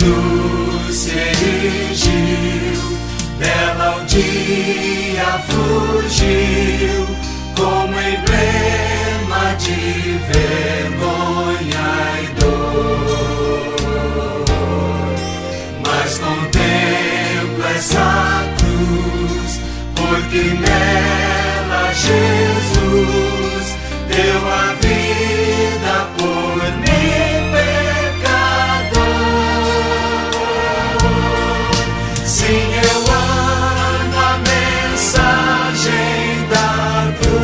cruz se erigiu, dela um dia fugiu, como emblema de vergonha e dor. Mas contempla essa cruz, porque nela Jesus deu a vida por mim, pecador. Sim, eu amo a mensagem da cruz.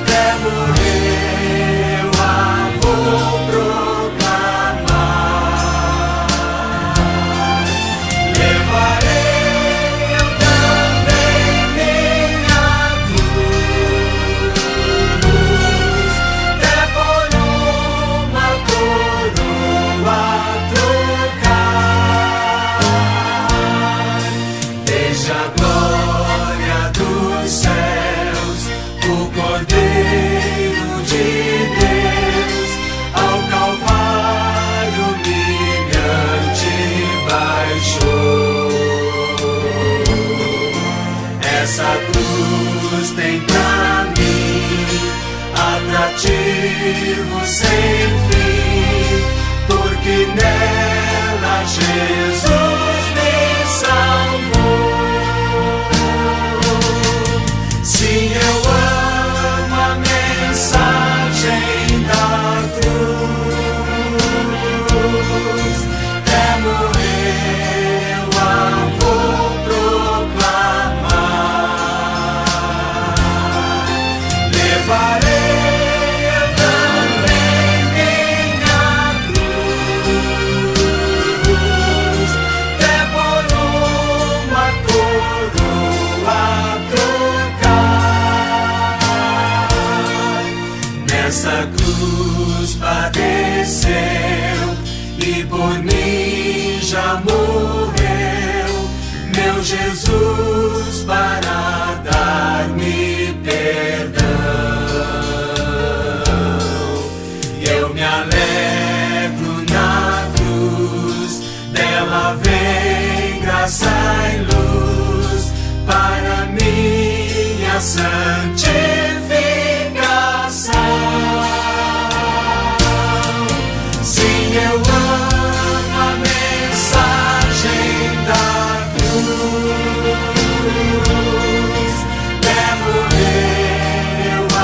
Até morrer eu a vou proclamar. Levarei eu também minha cruz, até por uma coroa trocar. Desde a glória dos céus, o Cordeiro de Deus ao Calvário humilhante baixou. Essa cruz tem pra mim atrativo sem fim, porque nela Jesus me salvou. Sim, eu amo a mensagem da cruz. Até morrer eu a vou proclamar. Levarei eu também minha cruz, até por uma coroa trocar. Nessa cruz padeceu e por mim já morreu, meu Jesus, para dar-me perdão. E eu me alegro na cruz, dela vem graça e luz para minha santificação. Sim, eu amo a mensagem da cruz. Até morrer eu a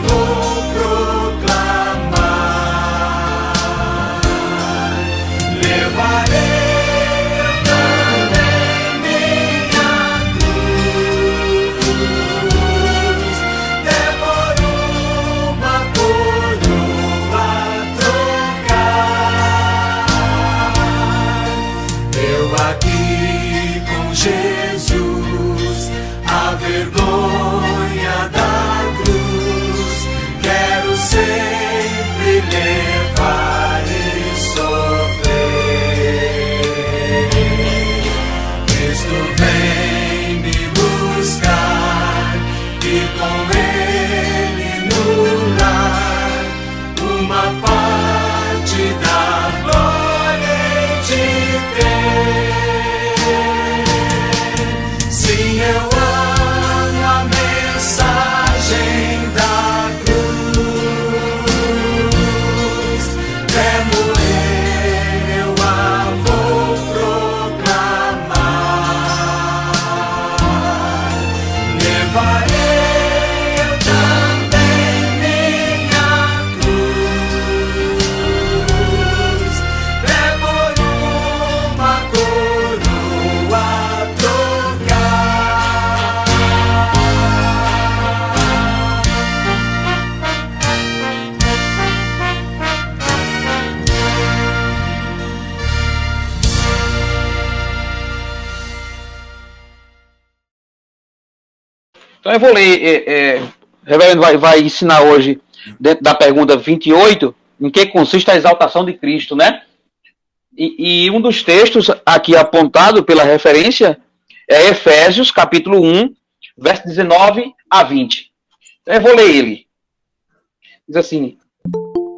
vou proclamar. Levarei eu também minha cruz, até por uma coroa trocar. Eu aqui com Jesus, a vergonha da cruz, quero sempre levar e sofrer. Cristo vem me buscar e com Ele no lar uma parte da glória hei de ter. Sim, eu amo a mensagem da cruz. Até morrer eu a vou proclamar. Levarei eu também minha cruz, até por uma coroa trocar. Então eu vou ler, o reverendo vai ensinar hoje, dentro da pergunta 28, em que consiste a exaltação de Cristo, né? E um dos textos aqui apontado pela referência é Efésios, capítulo 1, verso 19 a 20. Então eu vou ler ele. Diz assim: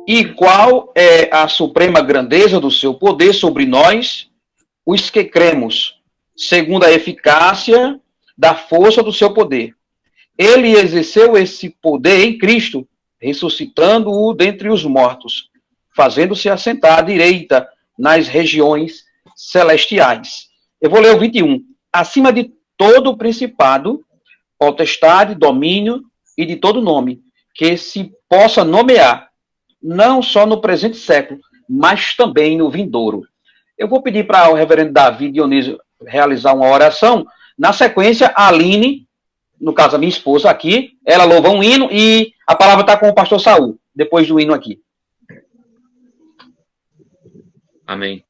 E qual é a suprema grandeza do seu poder sobre nós, os que cremos, segundo a eficácia da força do seu poder. Ele exerceu esse poder em Cristo, ressuscitando-o dentre os mortos, fazendo-se assentar à direita nas regiões celestiais. Eu vou ler o 21. Acima de todo principado, potestade, domínio e de todo nome, que se possa nomear, não só no presente século, mas também no vindouro. Eu vou pedir para o reverendo Davi Dionísio realizar uma oração. Na sequência, a Aline, no caso a minha esposa aqui, ela louva um hino e a palavra está com o pastor Saul, depois do hino aqui. Amém.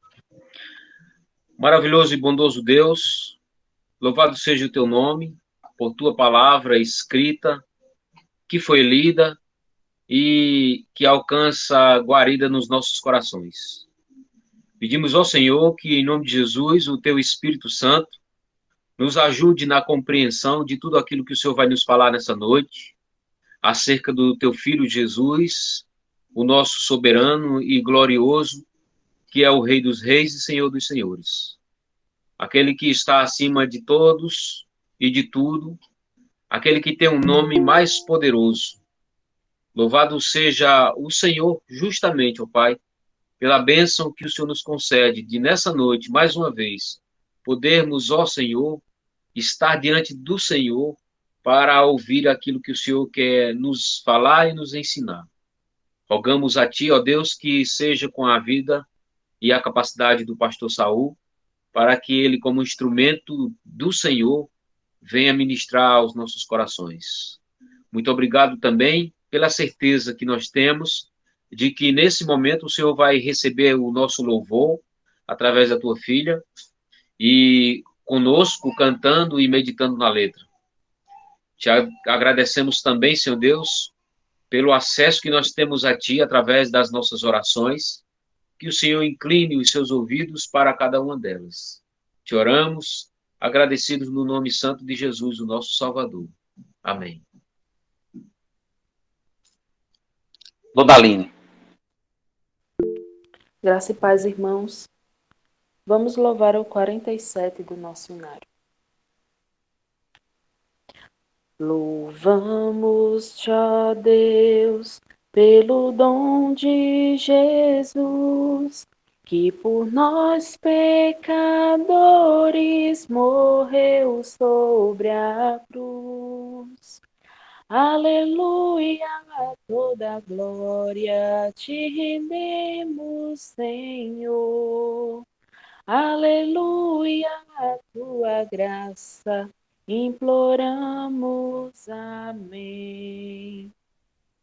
Maravilhoso e bondoso Deus, louvado seja o teu nome, por tua palavra escrita, que foi lida e que alcança guarida nos nossos corações. Pedimos ao Senhor que, em nome de Jesus, o teu Espírito Santo nos ajude na compreensão de tudo aquilo que o Senhor vai nos falar nessa noite, acerca do teu Filho Jesus, o nosso soberano e glorioso, que é o Rei dos Reis e Senhor dos Senhores. Aquele que está acima de todos e de tudo, aquele que tem um nome mais poderoso. Louvado seja o Senhor, justamente, ó Pai, pela bênção que o Senhor nos concede de, nessa noite, mais uma vez, podermos, ó Senhor, estar diante do Senhor para ouvir aquilo que o Senhor quer nos falar e nos ensinar. Rogamos a Ti, ó Deus, que seja com a vida e a capacidade do pastor Saul, para que ele, como instrumento do Senhor, venha ministrar aos nossos corações. Muito obrigado também pela certeza que nós temos de que nesse momento o Senhor vai receber o nosso louvor através da tua filha e conosco cantando e meditando na letra. Te agradecemos também, Senhor Deus, pelo acesso que nós temos a ti através das nossas orações, que o Senhor incline os seus ouvidos para cada uma delas. Te oramos, agradecidos no nome santo de Jesus, o nosso Salvador. Amém. Dona Aline. Graça e paz, irmãos. Vamos louvar o 47 do nosso hinário. Louvamos-te, ó Deus, pelo dom de Jesus, que por nós pecadores morreu sobre a cruz. Aleluia, toda glória te rendemos, Senhor. Aleluia, tua graça imploramos, amém.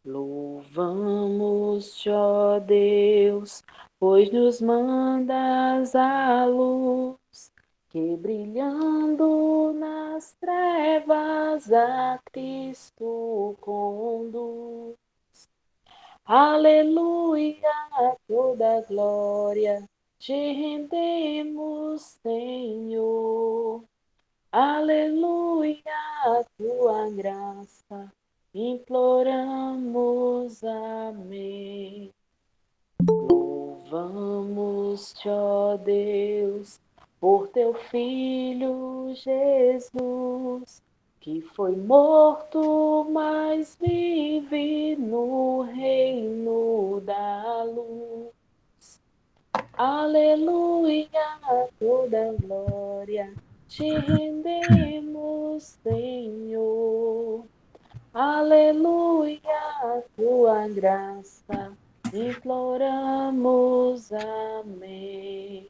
Louvamos-te, ó Deus, pois nos mandas a luz, que brilhando nas trevas a Cristo conduz. Aleluia, toda glória te rendemos, Senhor. Aleluia, tua graça imploramos, amém. Louvamos-te, ó Deus, por teu Filho Jesus, que foi morto, mas vive no reino da luz. Aleluia, toda glória te rendemos, Senhor. Aleluia, tua graça imploramos, amém.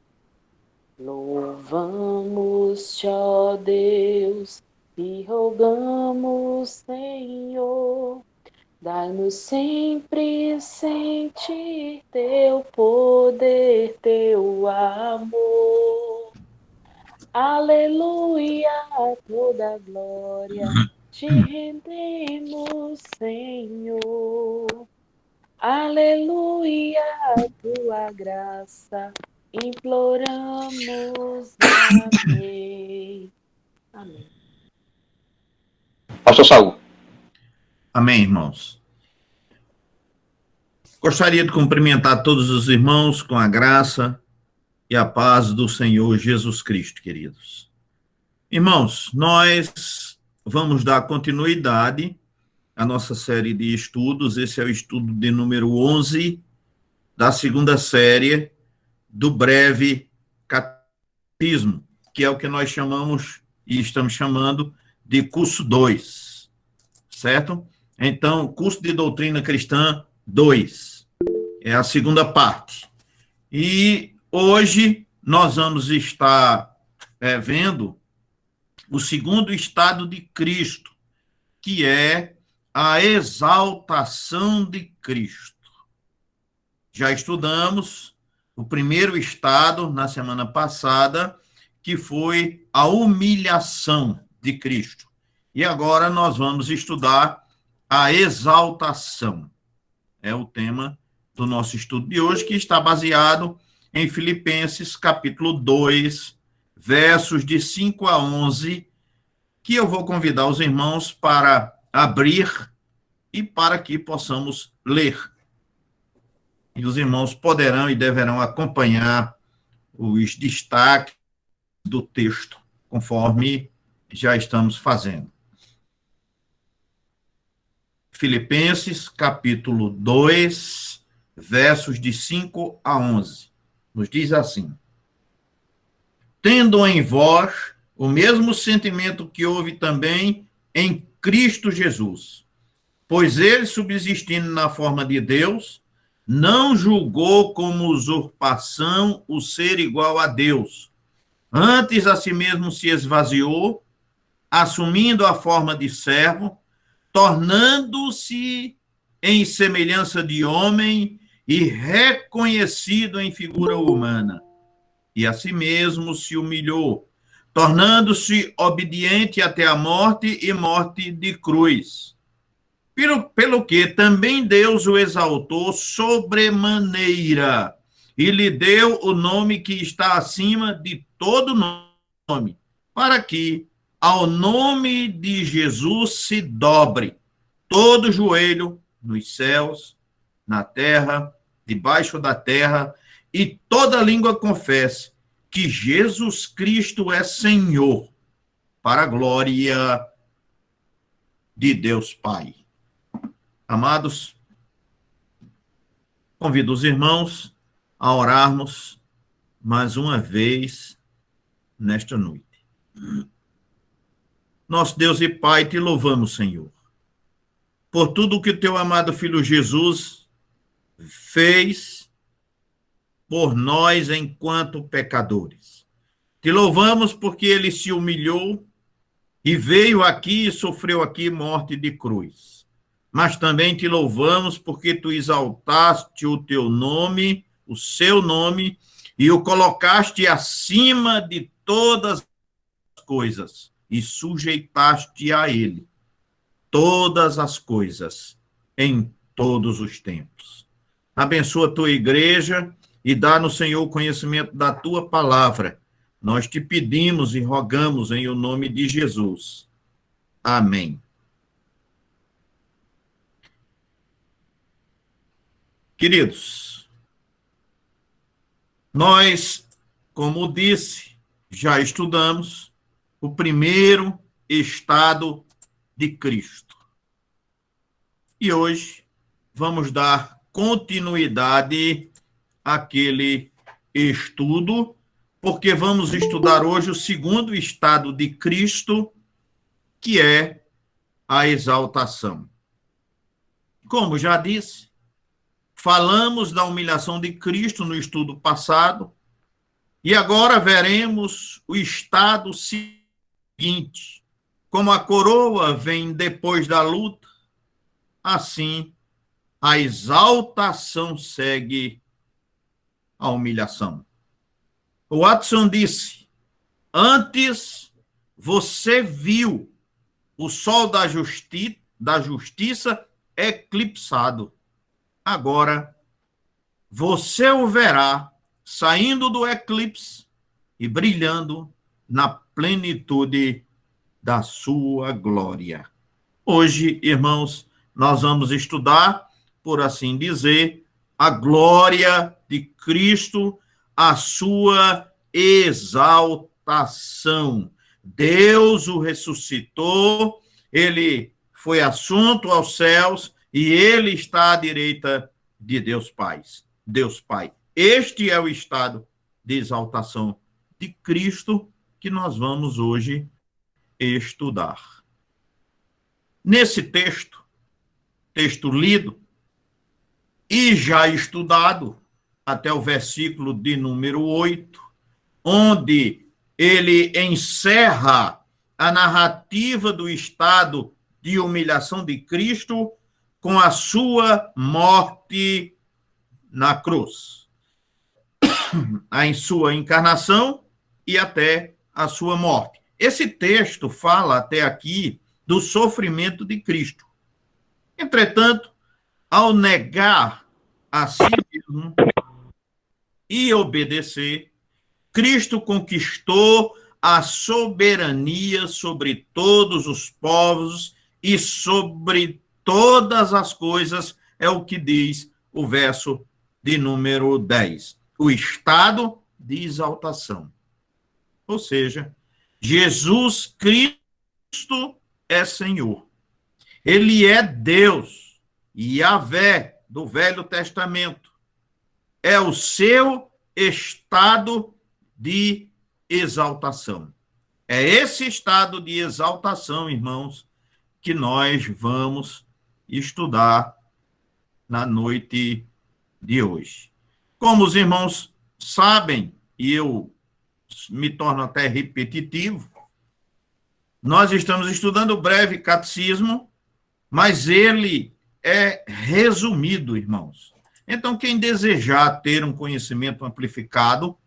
Louvamos-te, ó Deus, e rogamos, Senhor, dai-nos sempre sentir teu poder, teu amor. Aleluia, toda glória te rendemos, Senhor. Aleluia, tua graça imploramos, amém. Amém. Pastor Saul. Amém, irmãos. Gostaria de cumprimentar todos os irmãos com a graça e a paz do Senhor Jesus Cristo, queridos. Irmãos, nós vamos dar continuidade à nossa série de estudos. Esse é o estudo de número 11 da segunda série do breve catecismo, que é o que nós chamamos e estamos chamando de curso 2, certo? Então, curso de doutrina cristã 2. É a segunda parte. E hoje nós vamos estar vendo o segundo estado de Cristo, que é a exaltação de Cristo. Já estudamos o primeiro estado na semana passada, que foi a humilhação de Cristo. E agora nós vamos estudar a exaltação. É o tema do nosso estudo de hoje, que está baseado em Filipenses, capítulo 2, versos de 5 a 11, que eu vou convidar os irmãos para abrir e para que possamos ler. E os irmãos poderão e deverão acompanhar os destaques do texto, conforme já estamos fazendo. Filipenses, capítulo 2, versos de 5 a 11. Nos diz assim: tendo em vós o mesmo sentimento que houve também em Cristo Jesus, pois ele, subsistindo na forma de Deus, não julgou como usurpação o ser igual a Deus. Antes a si mesmo se esvaziou, assumindo a forma de servo, tornando-se em semelhança de homem e reconhecido em figura humana. E a si mesmo se humilhou, tornando-se obediente até a morte e morte de cruz. Pelo que também Deus o exaltou sobremaneira e lhe deu o nome que está acima de todo nome, para que ao nome de Jesus se dobre todo joelho nos céus, na terra, debaixo da terra, e toda língua confesse que Jesus Cristo é Senhor, para a glória de Deus Pai. Amados, convido os irmãos a orarmos mais uma vez nesta noite. Nosso Deus e Pai, te louvamos, Senhor, por tudo que o teu amado Filho Jesus fez por nós enquanto pecadores. Te louvamos porque ele se humilhou e veio aqui e sofreu aqui morte de cruz. Mas também te louvamos porque tu exaltaste o teu nome, o seu nome, e o colocaste acima de todas as coisas e sujeitaste a ele todas as coisas em todos os tempos. Abençoa a tua igreja e dá-nos, Senhor, o conhecimento da tua palavra. Nós te pedimos e rogamos em o nome de Jesus. Amém. Queridos, nós, como disse, já estudamos o primeiro estado de Cristo. E hoje vamos dar continuidade àquele estudo, porque vamos estudar hoje o segundo estado de Cristo, que é a exaltação. Como já disse, falamos da humilhação de Cristo no estudo passado, e agora veremos o estado seguinte. Como a coroa vem depois da luta, assim a exaltação segue a humilhação. O Watson disse: antes você viu o sol da justiça eclipsado. Agora você o verá saindo do eclipse e brilhando na plenitude da sua glória. Hoje, irmãos, nós vamos estudar por assim dizer, a glória de Cristo, a sua exaltação. Deus o ressuscitou, ele foi assunto aos céus e ele está à direita de Deus Pai. Deus Pai. Este é o estado de exaltação de Cristo que nós vamos hoje estudar. Nesse texto lido e já estudado até o versículo de número 8, onde ele encerra a narrativa do estado de humilhação de Cristo com a sua morte na cruz, em sua encarnação e até a sua morte. Esse texto fala até aqui do sofrimento de Cristo. Entretanto, ao negar a si mesmo e obedecer, Cristo conquistou a soberania sobre todos os povos e sobre todas as coisas, é o que diz o verso de número 10. O estado de exaltação. Ou seja, Jesus Cristo é Senhor. Ele é Deus, Yahvé, do Velho Testamento. É o seu estado de exaltação. É esse estado de exaltação, irmãos, que nós vamos estudar na noite de hoje. Como os irmãos sabem, e eu me torno até repetitivo, nós estamos estudando o breve catecismo, mas ele é resumido, irmãos. Então, quem desejar ter um conhecimento amplificado,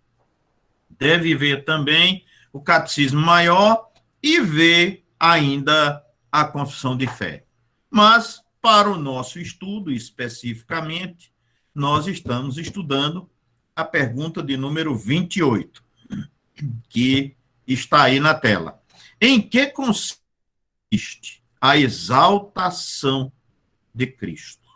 deve ver também o catecismo maior e ver ainda a confissão de fé. Mas, para o nosso estudo, especificamente, nós estamos estudando a pergunta de número 28, que está aí na tela. Em que consiste a exaltação de Cristo?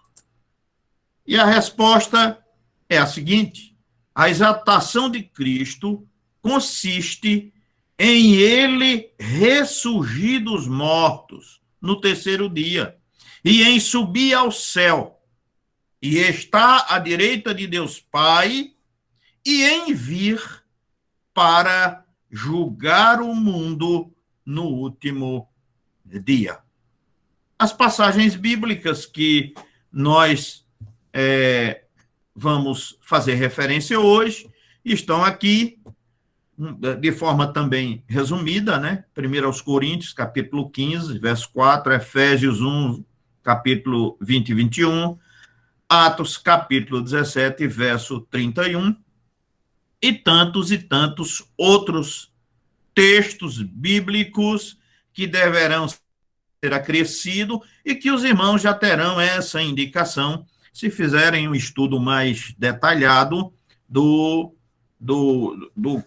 E a resposta é a seguinte: a exaltação de Cristo consiste em ele ressurgir dos mortos no terceiro dia e em subir ao céu e estar à direita de Deus Pai e em vir para julgar o mundo no último dia. As passagens bíblicas que nós vamos fazer referência hoje estão aqui de forma também resumida, né? 1 aos Coríntios, capítulo 15, verso 4, Efésios 1, capítulo 20 e 21, Atos, capítulo 17, verso 31, e tantos outros textos bíblicos que deverão ser acrescidos e que os irmãos já terão essa indicação se fizerem um estudo mais detalhado do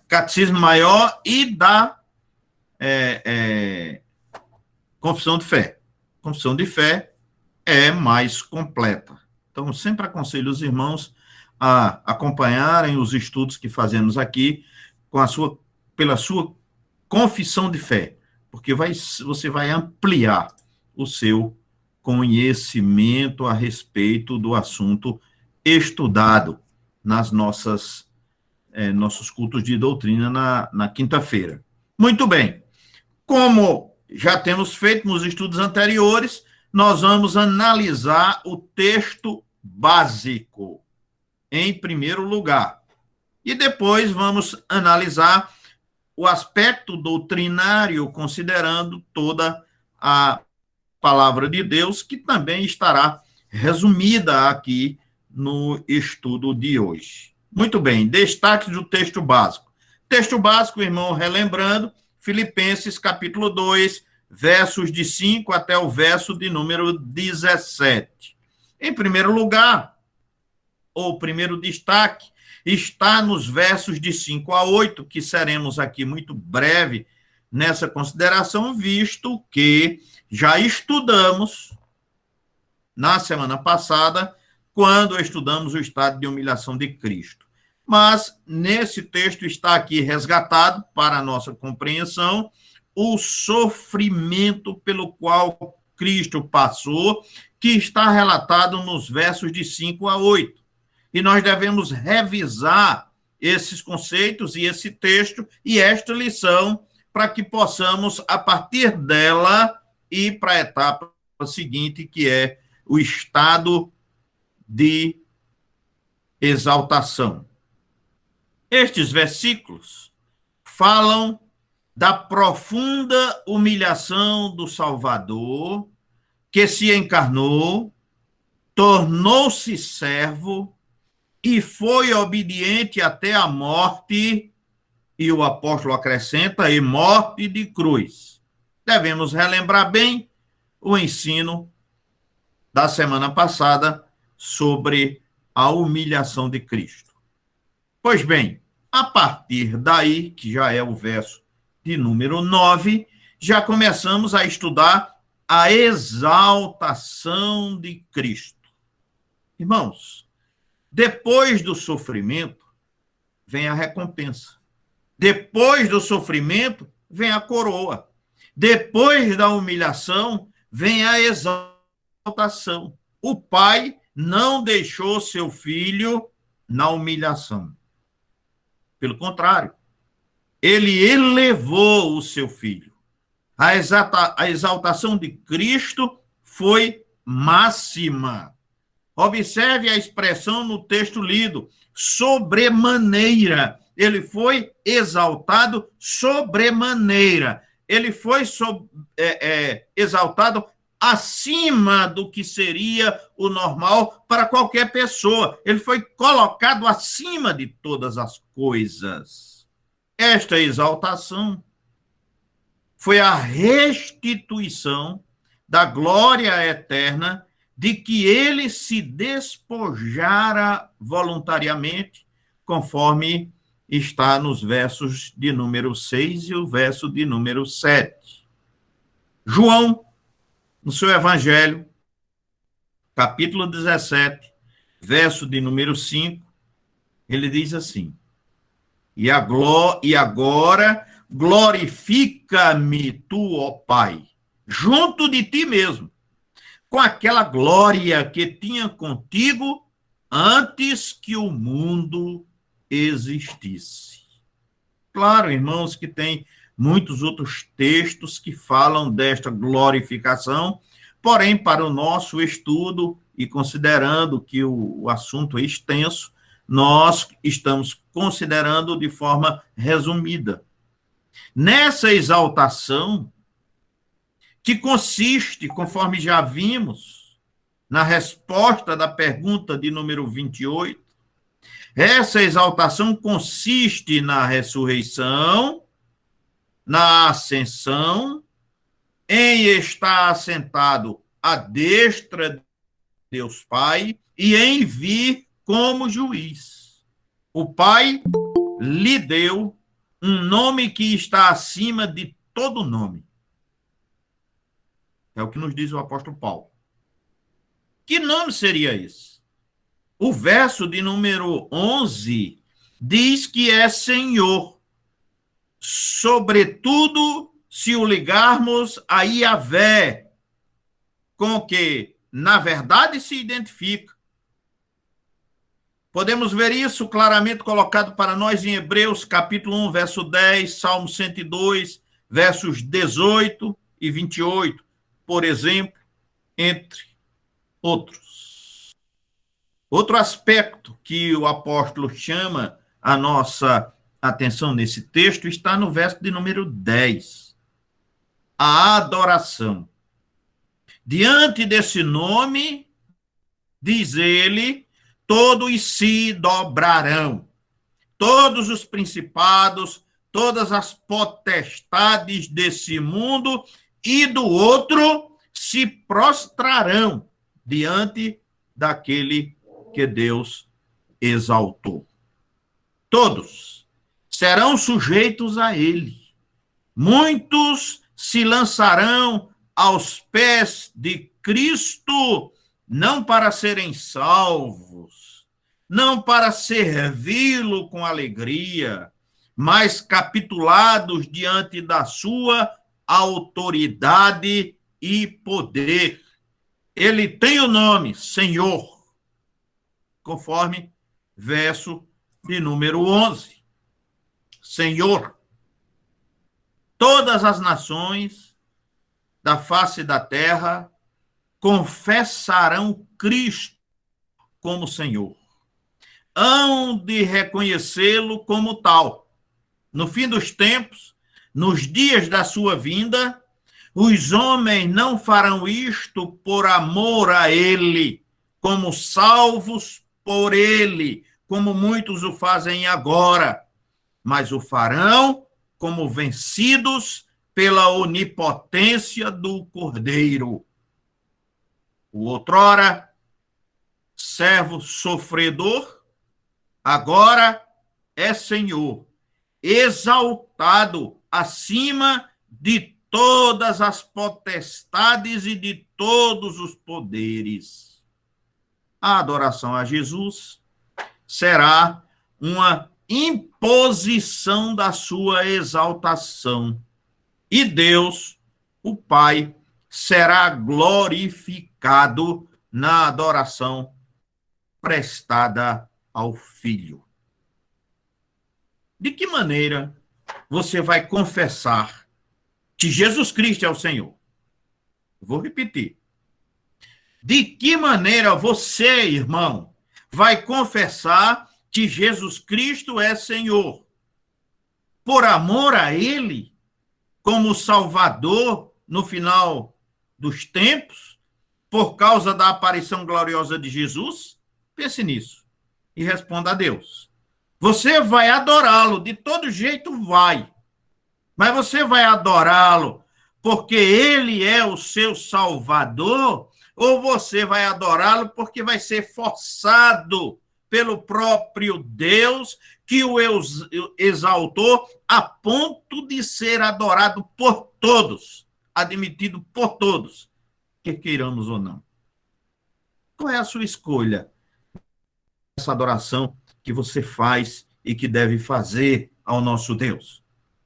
Catecismo Maior e da Confissão de Fé. Confissão de Fé é mais completa. Então, sempre aconselho os irmãos a acompanharem os estudos que fazemos aqui pela sua confissão de fé, porque você vai ampliar o seu conhecimento a respeito do assunto estudado nas nossos cultos de doutrina na quinta-feira. Muito bem. Como já temos feito nos estudos anteriores, nós vamos analisar o texto básico, em primeiro lugar. E depois vamos analisar o aspecto doutrinário, considerando toda a palavra de Deus, que também estará resumida aqui no estudo de hoje. Muito bem, destaques do texto básico. Texto básico, irmão, relembrando, Filipenses, capítulo 2, versos de 5 até o verso de número 17. Em primeiro lugar, ou primeiro destaque, está nos versos de 5 a 8, que seremos aqui muito breve nessa consideração, visto que já estudamos, na semana passada, quando estudamos o estado de humilhação de Cristo. Mas, nesse texto está aqui resgatado, para a nossa compreensão, o sofrimento pelo qual Cristo passou, que está relatado nos versos de 5 a 8. E nós devemos revisar esses conceitos e esse texto e esta lição para que possamos, a partir dela, ir para a etapa seguinte, que é o estado de exaltação. Estes versículos falam da profunda humilhação do Salvador, que se encarnou, tornou-se servo e foi obediente até a morte, e o apóstolo acrescenta, e morte de cruz. Devemos relembrar bem o ensino da semana passada sobre a humilhação de Cristo. Pois bem, a partir daí, que já é o verso de número 9, já começamos a estudar a exaltação de Cristo. Irmãos, depois do sofrimento, vem a recompensa. Depois do sofrimento, vem a coroa. Depois da humilhação, vem a exaltação. O pai não deixou seu filho na humilhação. Pelo contrário, ele elevou o seu filho. A exaltação de Cristo foi máxima. Observe a expressão no texto lido, sobremaneira. Ele foi exaltado sobremaneira. Ele foi exaltado acima do que seria o normal para qualquer pessoa. Ele foi colocado acima de todas as coisas. Esta exaltação foi a restituição da glória eterna de que ele se despojara voluntariamente, conforme está nos versos de número 6 e o verso de número 7. João, no seu Evangelho, capítulo 17, verso de número 5, ele diz assim: E agora glorifica-me tu, ó Pai, junto de ti mesmo, com aquela glória que tinha contigo antes que o mundo existisse. Claro, irmãos, que tem muitos outros textos que falam desta glorificação, porém, para o nosso estudo, e considerando que o assunto é extenso, nós estamos considerando de forma resumida. Nessa exaltação, que consiste, conforme já vimos, na resposta da pergunta de número 28, essa exaltação consiste na ressurreição, na ascensão, em estar assentado à destra de Deus Pai e em vir como juiz. O Pai lhe deu um nome que está acima de todo nome. É o que nos diz o apóstolo Paulo. Que nome seria esse? O verso de número 11 diz que é Senhor. Sobretudo, se o ligarmos a Yahvé, com que, na verdade, se identifica. Podemos ver isso claramente colocado para nós em Hebreus, capítulo 1, verso 10, Salmo 102, versos 18 e 28, por exemplo, entre outros. Outro aspecto que o apóstolo chama a nossa atenção nesse texto está no verso de número 10. A adoração. Diante desse nome, diz ele, todos se dobrarão. Todos os principados, todas as potestades desse mundo e do outro se prostrarão diante daquele que Deus exaltou. Todos serão sujeitos a ele. Muitos se lançarão aos pés de Cristo não para serem salvos, não para servi-lo com alegria, mas capitulados diante da sua autoridade e poder. Ele tem o nome Senhor, conforme verso de número 11. Senhor, todas as nações da face da terra confessarão Cristo como Senhor. Hão de reconhecê-lo como tal. No fim dos tempos, nos dias da sua vinda, os homens não farão isto por amor a ele, como salvos por ele, como muitos o fazem agora, mas o farão como vencidos pela onipotência do Cordeiro. O outrora servo sofredor, agora é Senhor, exaltado acima de todas as potestades e de todos os poderes. A adoração a Jesus será uma imposição da sua exaltação. E Deus, o Pai, será glorificado na adoração prestada ao Filho. De que maneira você vai confessar que Jesus Cristo é o Senhor? Vou repetir. De que maneira você, irmão, vai confessar que Jesus Cristo é Senhor? Por amor a Ele, como Salvador no final dos tempos, por causa da aparição gloriosa de Jesus? Pense nisso e responda a Deus. Você vai adorá-lo, de todo jeito vai. Mas você vai adorá-lo porque ele é o seu Salvador, ou você vai adorá-lo porque vai ser forçado pelo próprio Deus que o exaltou a ponto de ser adorado por todos, admitido por todos, quer queiramos ou não. Qual é a sua escolha? Essa adoração que você faz e que deve fazer ao nosso Deus.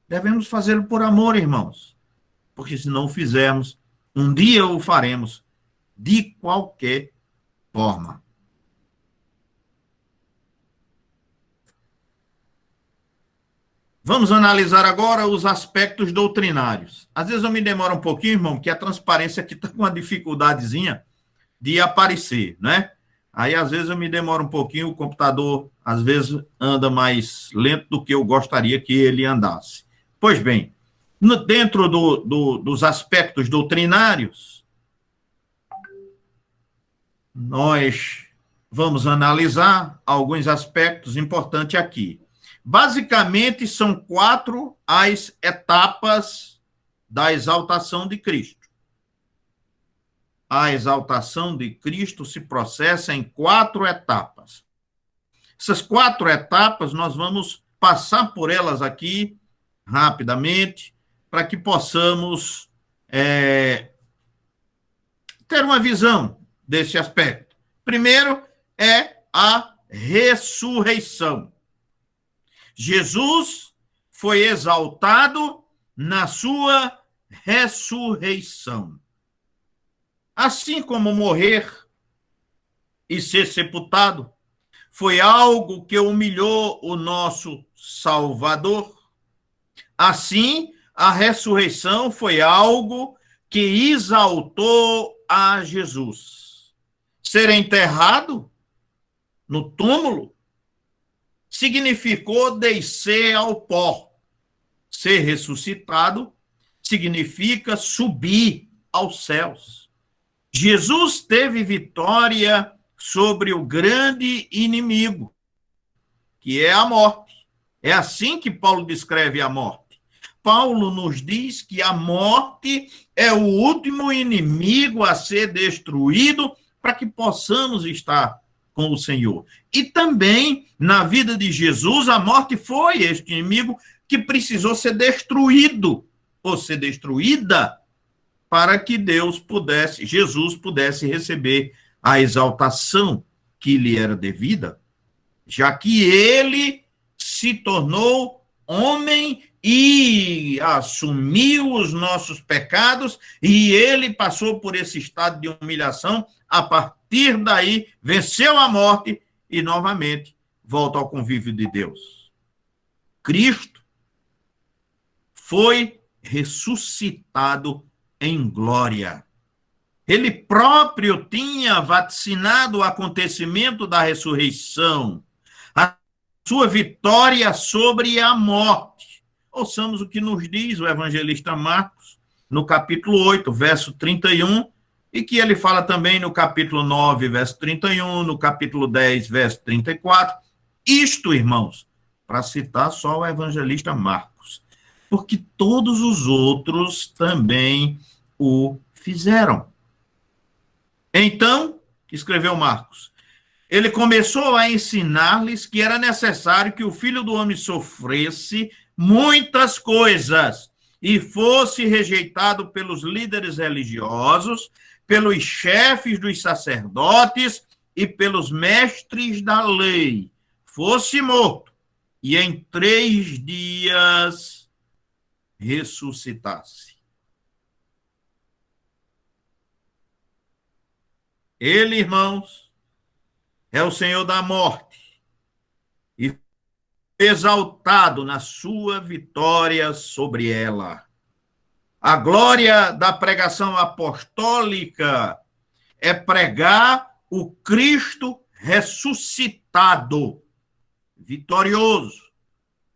Devemos fazê-lo por amor, irmãos, porque se não o fizermos, um dia o faremos de qualquer forma. Vamos analisar agora os aspectos doutrinários. Às vezes eu me demoro um pouquinho, irmão, porque a transparência aqui está com uma dificuldadezinha de aparecer, né? Aí, às vezes, eu me demoro um pouquinho, o computador, às vezes, anda mais lento do que eu gostaria que ele andasse. Pois bem, dentro dos aspectos doutrinários, nós vamos analisar alguns aspectos importantes aqui. Basicamente, são 4 as etapas da exaltação de Cristo. A exaltação de Cristo se processa em 4 etapas. Essas 4 etapas, nós vamos passar por elas aqui rapidamente, para que possamos ter uma visão desse aspecto. Primeiro é a ressurreição. Jesus foi exaltado na sua ressurreição. Assim como morrer e ser sepultado foi algo que humilhou o nosso Salvador, assim a ressurreição foi algo que exaltou a Jesus. Ser enterrado no túmulo significou descer ao pó. Ser ressuscitado significa subir aos céus. Jesus teve vitória sobre o grande inimigo, que é a morte. É assim que Paulo descreve a morte. Paulo nos diz que a morte é o último inimigo a ser destruído para que possamos estar com o Senhor. E também, na vida de Jesus, a morte foi este inimigo que precisou ser destruído, ou ser destruída, para que Jesus pudesse receber a exaltação que lhe era devida, já que ele se tornou homem e assumiu os nossos pecados, e ele passou por esse estado de humilhação, a partir daí venceu a morte e novamente volta ao convívio de Deus. Cristo foi ressuscitado em glória. Ele próprio tinha vaticinado o acontecimento da ressurreição, a sua vitória sobre a morte. Ouçamos o que nos diz o evangelista Marcos, no capítulo 8, verso 31, e que ele fala também no capítulo 9, verso 31, no capítulo 10, verso 34. Isto, irmãos, para citar só o evangelista Marcos, porque todos os outros também o fizeram. Então, escreveu Marcos, ele começou a ensinar-lhes que era necessário que o Filho do Homem sofresse muitas coisas e fosse rejeitado pelos líderes religiosos, pelos chefes dos sacerdotes e pelos mestres da lei, fosse morto e em 3 dias ressuscitasse. Ele, irmãos, é o Senhor da morte e exaltado na sua vitória sobre ela. A glória da pregação apostólica é pregar o Cristo ressuscitado, vitorioso,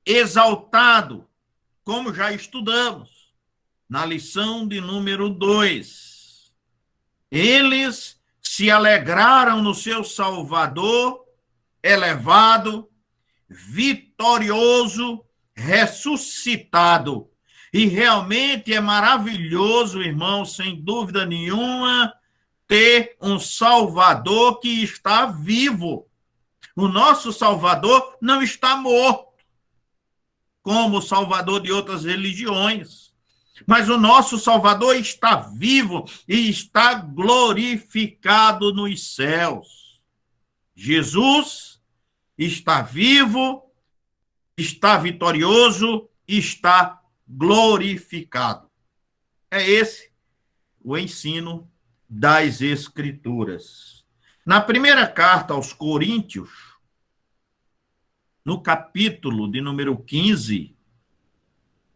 exaltado, como já estudamos na lição de número 2. Eles se alegraram no seu Salvador, elevado, vitorioso, ressuscitado. E realmente é maravilhoso, irmão, sem dúvida nenhuma, ter um Salvador que está vivo. O nosso Salvador não está morto, como o Salvador de outras religiões. Mas o nosso Salvador está vivo e está glorificado nos céus. Jesus está vivo, está vitorioso, está glorificado. É esse o ensino das Escrituras. Na primeira carta aos Coríntios, no capítulo de número 15,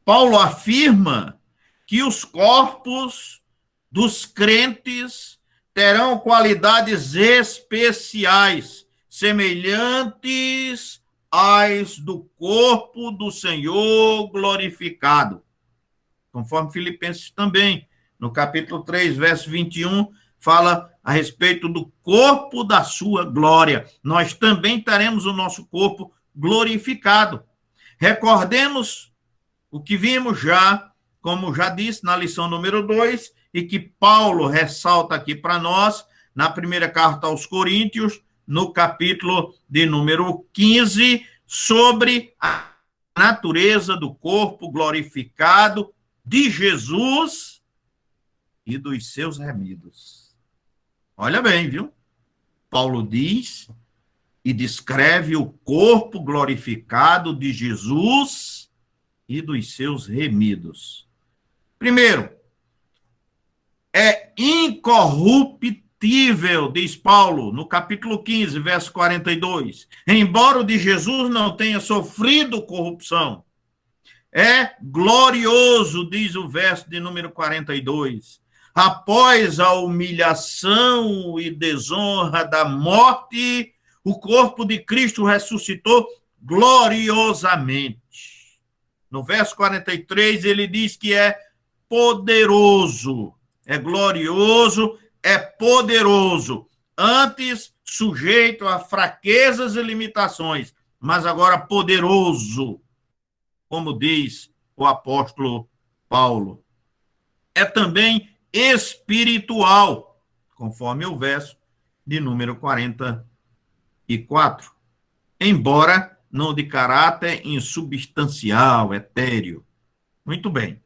Paulo afirma que os corpos dos crentes terão qualidades especiais, semelhantes às do corpo do Senhor glorificado. Conforme Filipenses também, no capítulo 3, verso 21, fala a respeito do corpo da sua glória. Nós também teremos o nosso corpo glorificado. Recordemos o que vimos já, como já disse na lição número 2, e que Paulo ressalta aqui para nós, na primeira carta aos Coríntios, no capítulo de número 15, sobre a natureza do corpo glorificado de Jesus e dos seus remidos. Olha bem, viu? Paulo diz e descreve o corpo glorificado de Jesus e dos seus remidos. Primeiro, é incorruptível, diz Paulo, no capítulo 15, verso 42. Embora o de Jesus não tenha sofrido corrupção, é glorioso, diz o verso de número 42. Após a humilhação e desonra da morte, o corpo de Cristo ressuscitou gloriosamente. No verso 43, ele diz que é poderoso, é glorioso, é poderoso, antes sujeito a fraquezas e limitações, mas agora poderoso, como diz o apóstolo Paulo. É também espiritual, conforme o verso de número 44, embora não de caráter insubstancial, etéreo. Muito bem.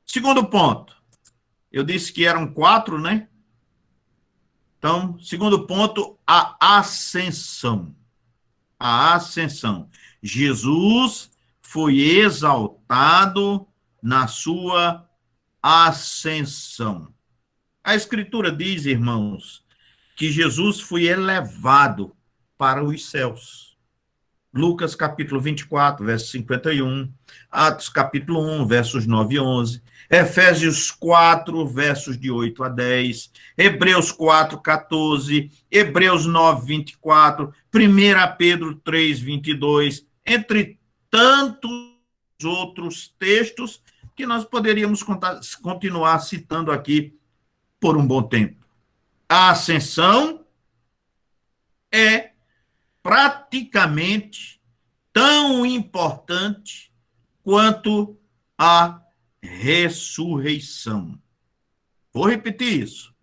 Segundo ponto, eu disse que eram 4, né? Então, segundo ponto, a ascensão. A ascensão. Jesus foi exaltado na sua ascensão. A Escritura diz, irmãos, que Jesus foi elevado para os céus. Lucas capítulo 24, verso 51, Atos capítulo 1, versos 9 e 11, Efésios 4, versos de 8 a 10, Hebreus 4, 14, Hebreus 9, 24, 1 Pedro 3, 22, entre tantos outros textos que nós poderíamos continuar citando aqui por um bom tempo. A ascensão é praticamente tão importante quanto a ressurreição. Vou repetir isso.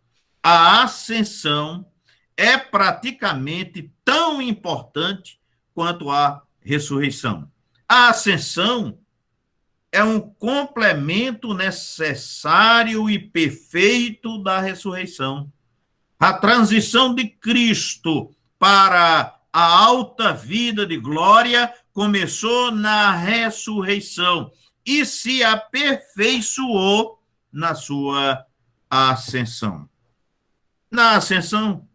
A ascensão é praticamente tão importante quanto a ressurreição. A ascensão é um complemento necessário e perfeito da ressurreição. A transição de Cristo para a alta vida de glória começou na ressurreição e se aperfeiçoou na sua ascensão. Na ascensão,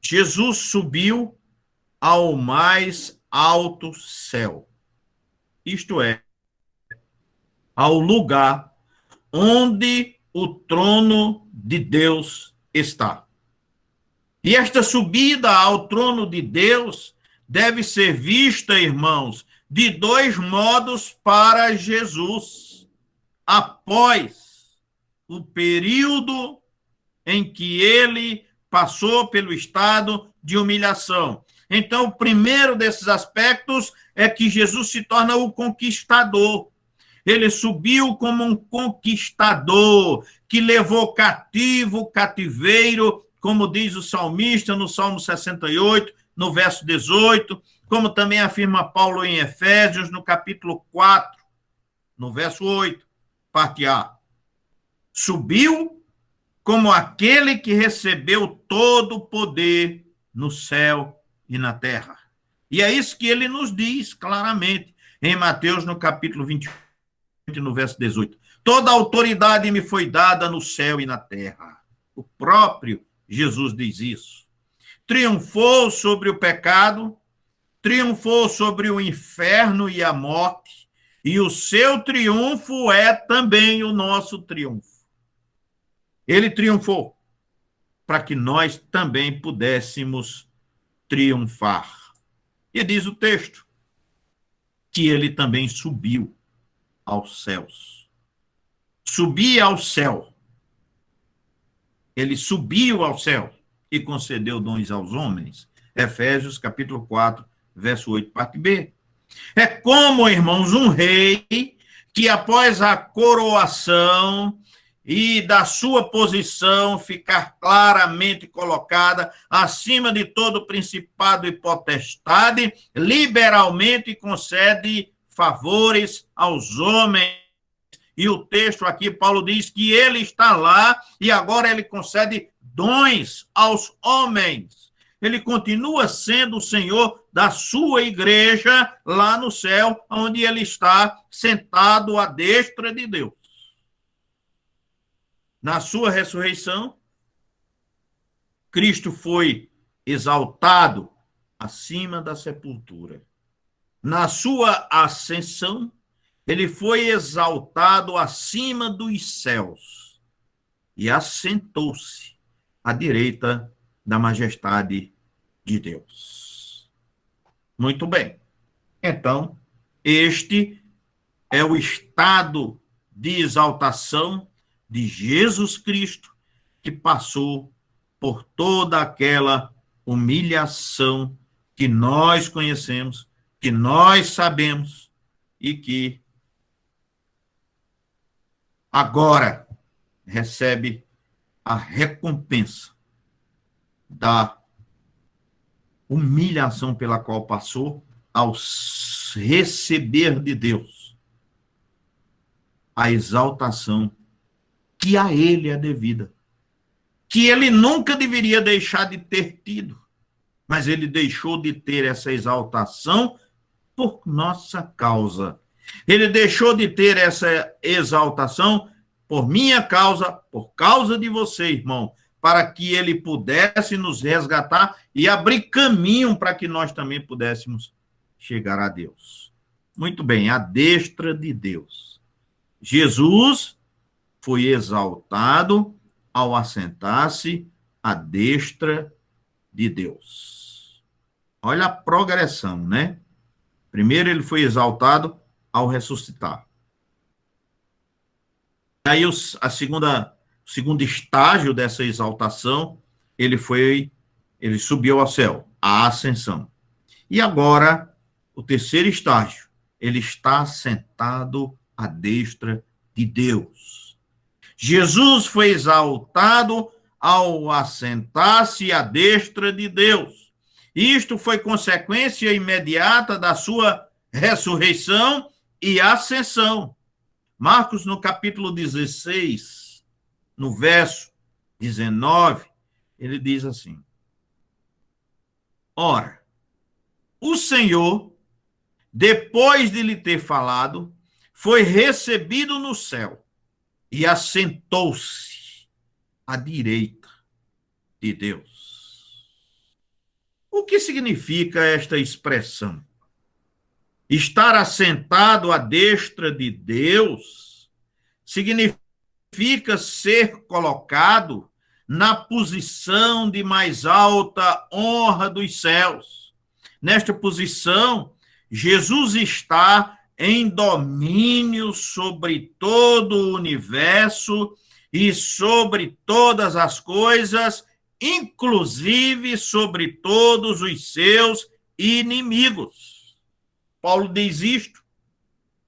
Jesus subiu ao mais alto céu, isto é, ao lugar onde o trono de Deus está. E esta subida ao trono de Deus deve ser vista, irmãos, de dois modos para Jesus. Após o período em que ele passou pelo estado de humilhação. Então, o primeiro desses aspectos é que Jesus se torna o conquistador. Ele subiu como um conquistador, que levou cativo o cativeiro, como diz o salmista no Salmo 68, no verso 18, como também afirma Paulo em Efésios, no capítulo 4, no verso 8, parte A. Subiu como aquele que recebeu todo o poder no céu e na terra. E é isso que ele nos diz claramente em Mateus, no capítulo 28, no verso 18. Toda autoridade me foi dada no céu e na terra. O próprio Jesus diz isso. Triunfou sobre o pecado, triunfou sobre o inferno e a morte, e o seu triunfo é também o nosso triunfo. Ele triunfou para que nós também pudéssemos triunfar. E diz o texto que ele também subiu aos céus. Subia ao céu. Ele subiu ao céu e concedeu dons aos homens. Efésios, capítulo 4, verso 8, parte B. É como, irmãos, um rei que, após a coroação e da sua posição ficar claramente colocada acima de todo principado e potestade, liberalmente concede favores aos homens. E o texto aqui, Paulo diz que ele está lá e agora ele concede dons aos homens. Ele continua sendo o Senhor da sua igreja lá no céu, onde ele está sentado à destra de Deus. Na sua ressurreição, Cristo foi exaltado acima da sepultura. Na sua ascensão, ele foi exaltado acima dos céus e assentou-se à direita da majestade de Deus. Muito bem. Então, este é o estado de exaltação de Jesus Cristo, que passou por toda aquela humilhação que nós conhecemos, que nós sabemos e que agora recebe a recompensa da humilhação pela qual passou ao receber de Deus a exaltação que a ele é devida. que ele nunca deveria deixar de ter tido, mas ele deixou de ter essa exaltação por nossa causa. Ele deixou de ter essa exaltação por minha causa, por causa de você, irmão, para que ele pudesse nos resgatar e abrir caminho para que nós também pudéssemos chegar a Deus. Muito bem, a destra de Deus. Jesus foi exaltado ao assentar-se à destra de Deus. Olha a progressão, né? Primeiro ele foi exaltado ao ressuscitar. Aí o segundo estágio dessa exaltação, ele subiu ao céu, a ascensão. E agora, o terceiro estágio, ele está sentado à destra de Deus. Jesus foi exaltado ao assentar-se à destra de Deus. Isto foi consequência imediata da sua ressurreição e ascensão. Marcos, no capítulo 16, no verso 19, ele diz assim: ora, o Senhor, depois de lhe ter falado, foi recebido no céu e assentou-se à direita de Deus. O que significa esta expressão? Estar assentado à destra de Deus significa ser colocado na posição de mais alta honra dos céus. Nesta posição, Jesus está em domínio sobre todo o universo e sobre todas as coisas, inclusive sobre todos os seus inimigos. Paulo diz isto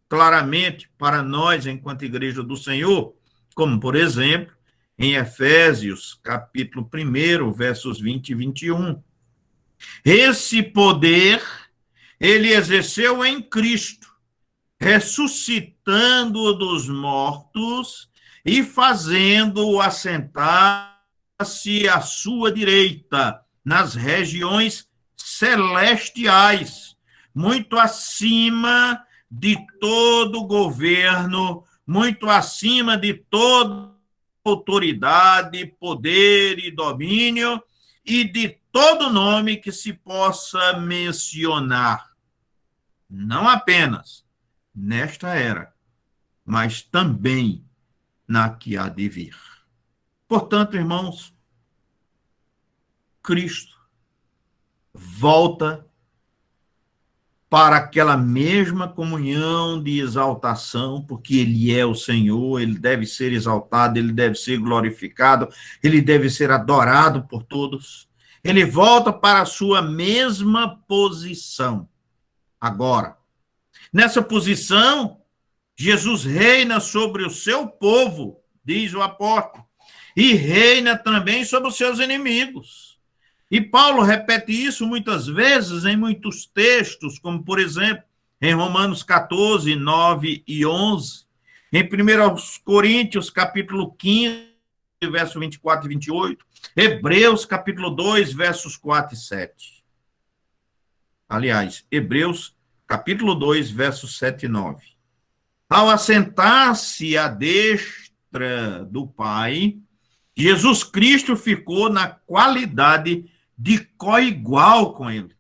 claramente para nós, enquanto Igreja do Senhor, como, por exemplo, em Efésios, capítulo 1, versos 20 e 21. Esse poder ele exerceu em Cristo, ressuscitando-o dos mortos e fazendo-o assentar-se à sua direita, nas regiões celestiais, muito acima de todo governo, muito acima de toda autoridade, poder e domínio, e de todo nome que se possa mencionar. Não apenas nesta era, mas também na que há de vir. Portanto, irmãos, Cristo volta para aquela mesma comunhão de exaltação, porque ele é o Senhor, ele deve ser exaltado, ele deve ser glorificado, ele deve ser adorado por todos. Ele volta para a sua mesma posição. Agora, nessa posição, Jesus reina sobre o seu povo, diz o apóstolo, e reina também sobre os seus inimigos. E Paulo repete isso muitas vezes em muitos textos, como, por exemplo, em Romanos 14, 9 e 11, em 1 Coríntios, capítulo 15, verso 24 e 28, Hebreus, capítulo 2, versos 4 e 7. Aliás, Hebreus, capítulo 2, versos 7 e 9. Ao assentar-se à destra do Pai, Jesus Cristo ficou na qualidade de coigual com ele.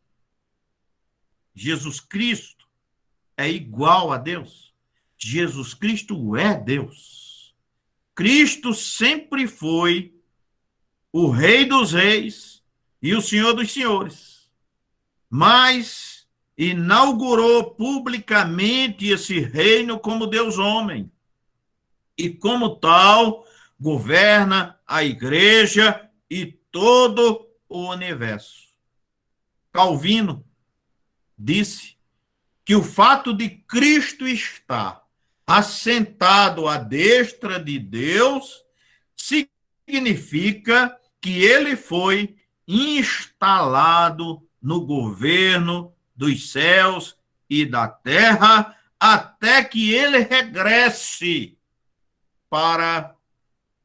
Jesus Cristo é igual a Deus. Jesus Cristo é Deus. Cristo sempre foi o Rei dos Reis e o Senhor dos Senhores, mas inaugurou publicamente esse reino como Deus homem, e como tal, governa a igreja e todo o universo. Calvino disse que o fato de Cristo estar assentado à destra de Deus significa que ele foi instalado no governo dos céus e da terra até que ele regresse para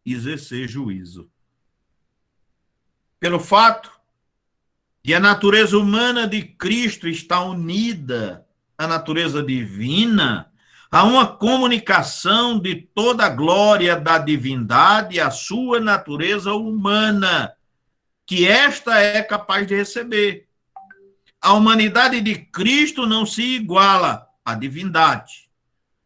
exercer juízo. pelo fato de a natureza humana de Cristo estar unida à natureza divina, há uma comunicação de toda a glória da divindade à sua natureza humana, que esta é capaz de receber. A humanidade de Cristo não se iguala à divindade,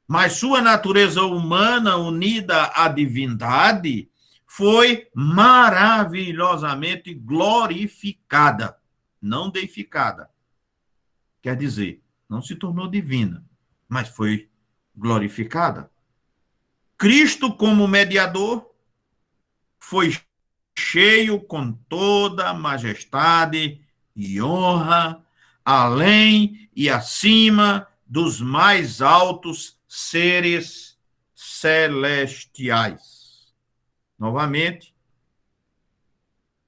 mas sua natureza humana unida à divindade foi maravilhosamente glorificada, não deificada. Quer dizer, não se tornou divina, mas foi glorificada. Cristo, como mediador, foi cheio com toda a majestade e honra, além e acima dos mais altos seres celestiais. Novamente,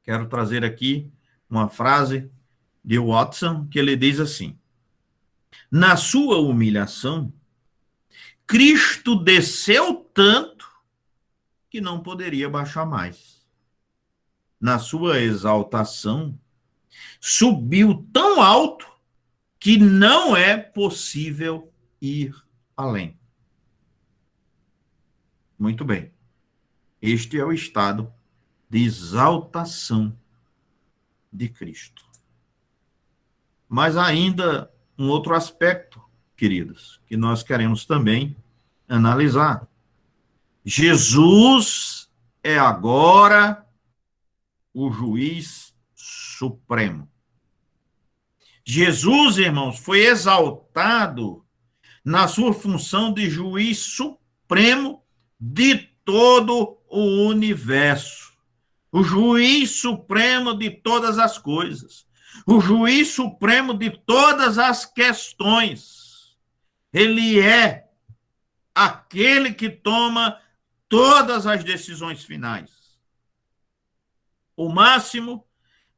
quero trazer aqui uma frase de Watson, que ele diz assim: na sua humilhação, Cristo desceu tanto que não poderia baixar mais. Na sua exaltação, subiu tão alto que não é possível ir além. Muito bem. Este é o estado de exaltação de Cristo. Mas ainda um outro aspecto, queridos, que nós queremos também analisar. Jesus é agora o juiz supremo. Jesus, irmãos, foi exaltado na sua função de juiz supremo de todo o universo. O juiz supremo de todas as coisas. O juiz supremo de todas as questões. Ele é aquele que toma todas as decisões finais. O máximo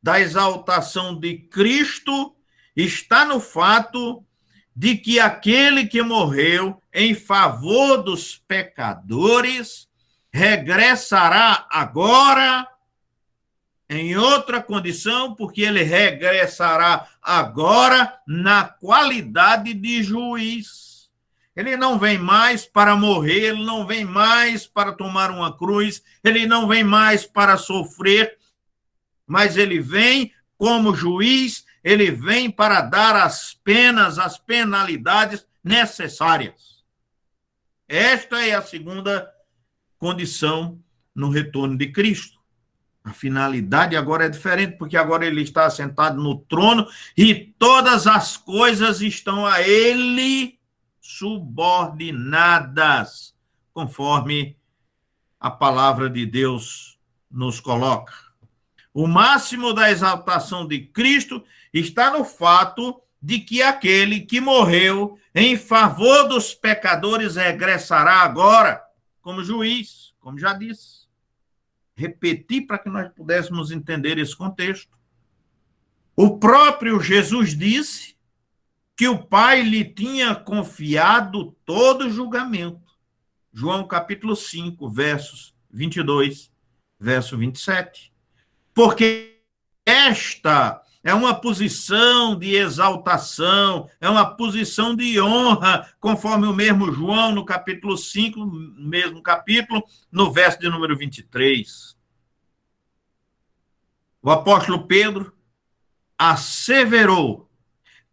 da exaltação de Cristo está no fato de que aquele que morreu em favor dos pecadores regressará agora em outra condição, porque ele regressará agora na qualidade de juiz. Ele não vem mais para morrer, ele não vem mais para tomar uma cruz, ele não vem mais para sofrer, mas ele vem como juiz, ele vem para dar as penas, as penalidades necessárias. Esta é a segunda condição no retorno de Cristo. A finalidade agora é diferente, porque agora ele está sentado no trono e todas as coisas estão a ele subordinadas, conforme a palavra de Deus nos coloca. O máximo da exaltação de Cristo está no fato de que aquele que morreu em favor dos pecadores regressará agora como juiz, como já disse. Repetir para que nós pudéssemos entender esse contexto. O próprio Jesus disse que o Pai lhe tinha confiado todo o julgamento. João capítulo 5, versos 22, verso 27. Porque esta é uma posição de exaltação, é uma posição de honra, conforme o mesmo João, no capítulo 5, mesmo capítulo, no verso de número 23. O apóstolo Pedro asseverou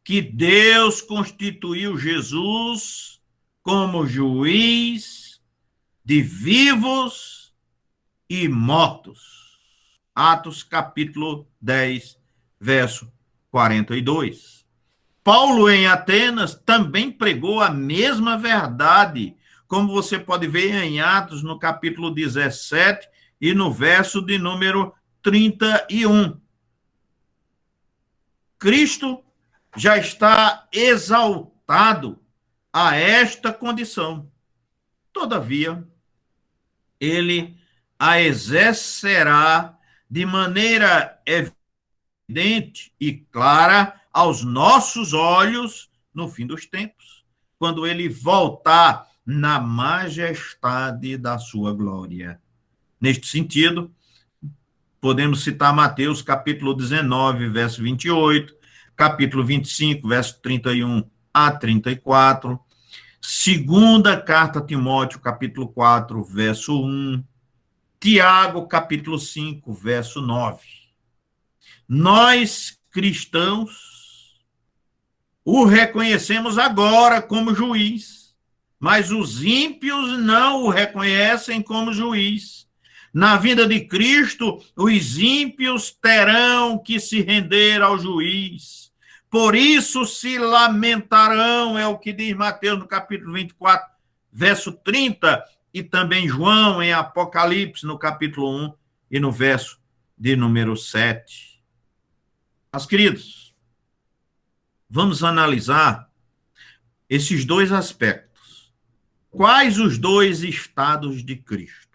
que Deus constituiu Jesus como juiz de vivos e mortos. Atos capítulo 10, verso 42. Paulo, em Atenas, também pregou a mesma verdade, como você pode ver em Atos, no capítulo 17 e no verso de número 31. Cristo já está exaltado a esta condição. Todavia, ele a exercerá de maneira evidente e clara aos nossos olhos no fim dos tempos, quando ele voltar na majestade da sua glória. Neste sentido, Podemos citar Mateus, capítulo 19, verso 28, capítulo 25, verso 31 a 34, segunda carta a Timóteo, capítulo 4, verso 1, Tiago, capítulo 5, verso 9. Nós, cristãos, o reconhecemos agora como juiz, mas os ímpios não o reconhecem como juiz. Na vinda de Cristo, os ímpios terão que se render ao juiz. Por isso se lamentarão, é o que diz Mateus no capítulo 24, verso 30, e também João em Apocalipse, no capítulo 1 e no verso de número 7. Mas, queridos, vamos analisar esses dois aspectos. Quais os dois estados de Cristo?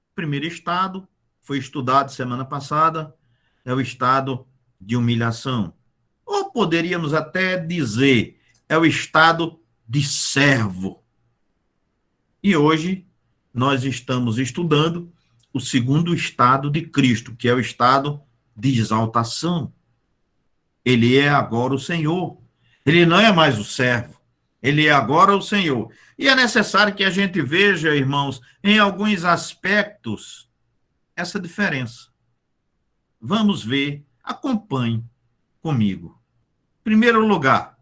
O primeiro estado, foi estudado semana passada, é o estado de humilhação. Ou poderíamos até dizer, é o estado de servo. E hoje nós estamos estudando o segundo estado de Cristo, que é o estado de exaltação. Ele é agora o Senhor. Ele não é mais o servo. Ele é agora o Senhor. E é necessário que a gente veja, irmãos, em alguns aspectos, essa diferença. Vamos ver, acompanhe comigo. Em primeiro lugar,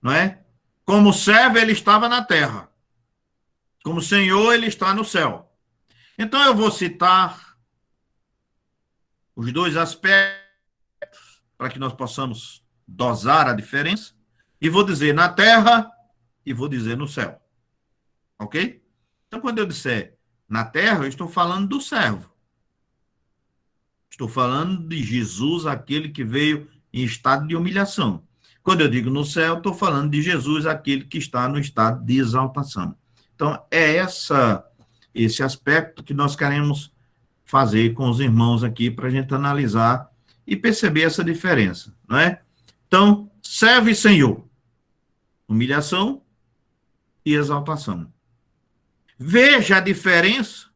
não é? Como servo, ele estava na terra. Como Senhor, ele está no céu. Então, eu vou citar os dois aspectos para que nós possamos dosar a diferença. E vou dizer na terra e vou dizer no céu. Ok? Então, quando eu disser na terra, eu estou falando do servo. Estou falando de Jesus, aquele que veio em estado de humilhação. Quando eu digo no céu, estou falando de Jesus, aquele que está no estado de exaltação. Então, é esse aspecto que nós queremos fazer com os irmãos aqui para a gente analisar e perceber essa diferença, não é? Então, servo e Senhor, humilhação e exaltação. Veja a diferença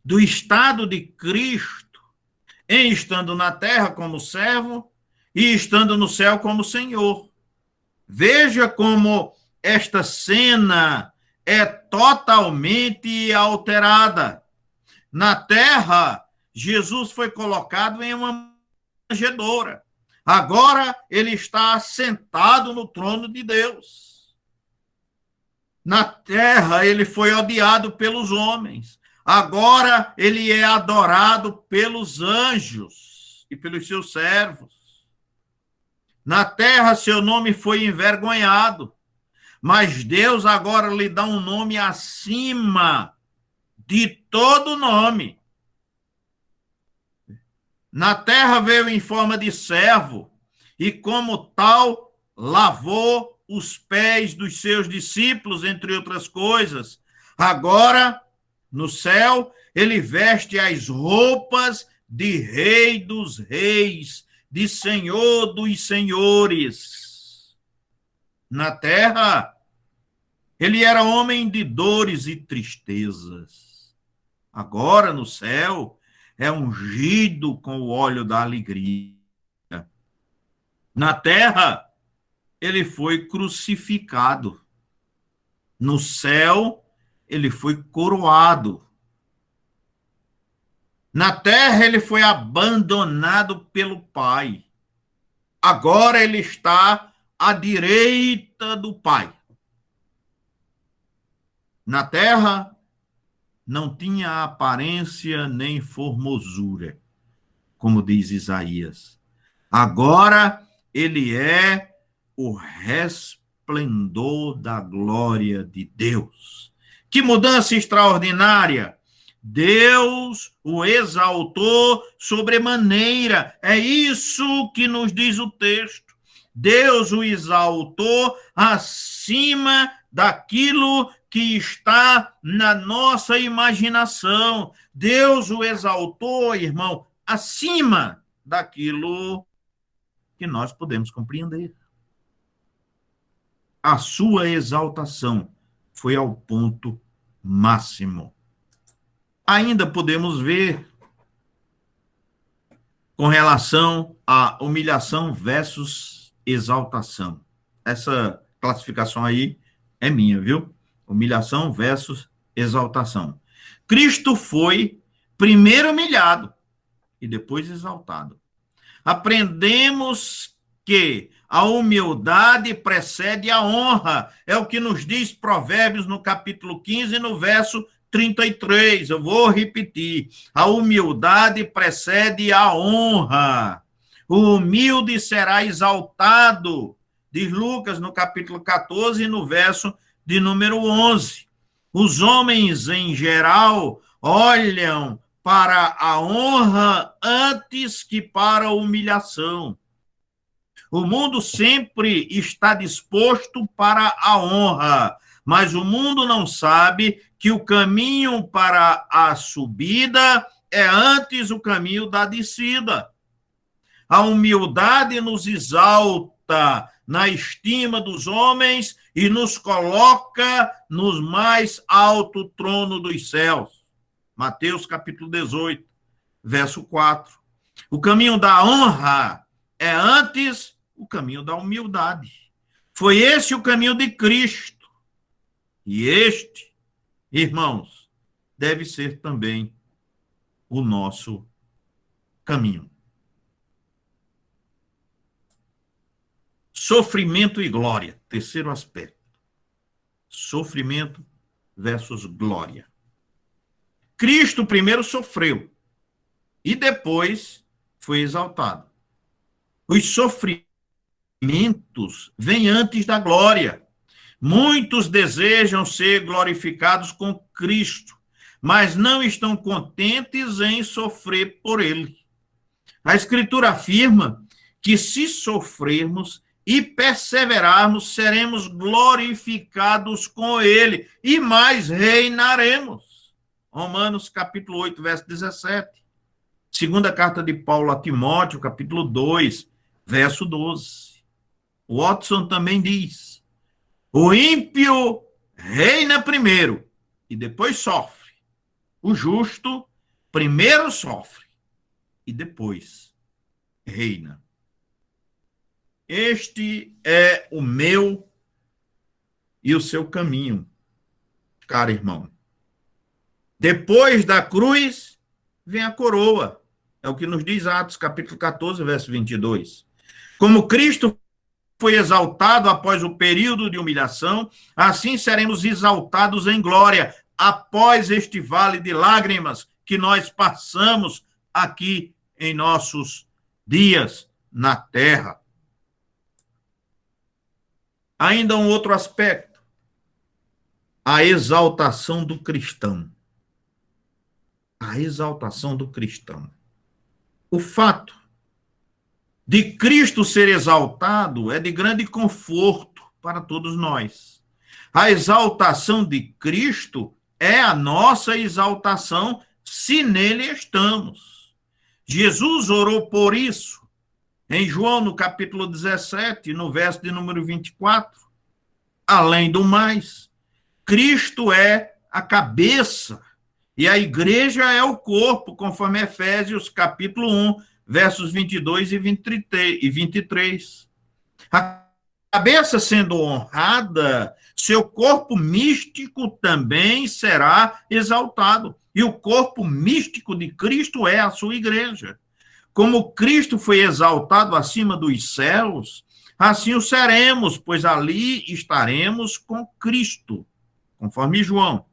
do estado de Cristo em estando na terra como servo e estando no céu como Senhor. Veja como esta cena é totalmente alterada. Na terra, Jesus foi colocado em uma manjedoura. Agora ele está sentado no trono de Deus. Na terra, ele foi odiado pelos homens. Agora ele é adorado pelos anjos e pelos seus servos. Na terra, seu nome foi envergonhado. Mas Deus agora lhe dá um nome acima de todo nome. Na terra veio em forma de servo e, como tal, lavou os pés dos seus discípulos, entre outras coisas. Agora, no céu, ele veste as roupas de Rei dos Reis, de Senhor dos Senhores. Na terra, ele era homem de dores e tristezas. Agora, no céu, é ungido com o óleo da alegria. Na terra, ele foi crucificado. No céu, ele foi coroado. Na terra, ele foi abandonado pelo Pai. Agora ele está à direita do Pai. Na terra, não tinha aparência nem formosura, como diz Isaías. Agora ele é o resplendor da glória de Deus. Que mudança extraordinária! Deus o exaltou sobremaneira. É isso que nos diz o texto. Deus o exaltou acima daquilo que está na nossa imaginação. Deus o exaltou, irmão, acima daquilo que nós podemos compreender. A sua exaltação foi ao ponto máximo. ainda podemos ver com relação à humilhação versus exaltação. Essa classificação aí é minha, viu? Humilhação versus exaltação. Cristo foi primeiro humilhado e depois exaltado. Aprendemos que a humildade precede a honra. É o que nos diz Provérbios no capítulo 15, no verso 33. Eu vou repetir. A humildade precede a honra. O humilde será exaltado, diz Lucas no capítulo 14, no verso de número 11. Os homens, em geral, olham para a honra antes que para a humilhação. O mundo sempre está disposto para a honra, mas o mundo não sabe que o caminho para a subida é antes o caminho da descida. A humildade nos exalta na estima dos homens e nos coloca no mais alto trono dos céus. Mateus capítulo 18, verso 4. O caminho da honra é antes o caminho da humildade. Foi esse o caminho de Cristo. E este, irmãos, deve ser também o nosso caminho. Sofrimento e glória. Terceiro aspecto. Sofrimento versus glória. Cristo primeiro sofreu e depois foi exaltado. Os sofrimentos vêm antes da glória. Muitos desejam ser glorificados com Cristo, mas não estão contentes em sofrer por ele. A Escritura afirma que se sofrermos e perseverarmos, seremos glorificados com ele e mais reinaremos. Romanos capítulo 8, verso 17. Segunda carta de Paulo a Timóteo, capítulo 2, verso 12. Watson também diz: o ímpio reina primeiro e depois sofre. O justo primeiro sofre e depois reina. Este é o meu e o seu caminho, caro irmão. Depois da cruz, vem a coroa. É o que nos diz Atos, capítulo 14, verso 22. Como Cristo foi exaltado após o período de humilhação, assim seremos exaltados em glória após este vale de lágrimas que nós passamos aqui em nossos dias na terra. Ainda um outro aspecto, a exaltação do cristão. A exaltação do cristão. O fato de Cristo ser exaltado é de grande conforto para todos nós. A exaltação de Cristo é a nossa exaltação se nele estamos. Jesus orou por isso em João, no capítulo 17, no verso de número 24. Além do mais, Cristo é a cabeça e a igreja é o corpo, conforme Efésios, capítulo 1, versos 22 e 23. A cabeça sendo honrada, seu corpo místico também será exaltado. E o corpo místico de Cristo é a sua igreja. Como Cristo foi exaltado acima dos céus, assim o seremos, pois ali estaremos com Cristo, conforme João,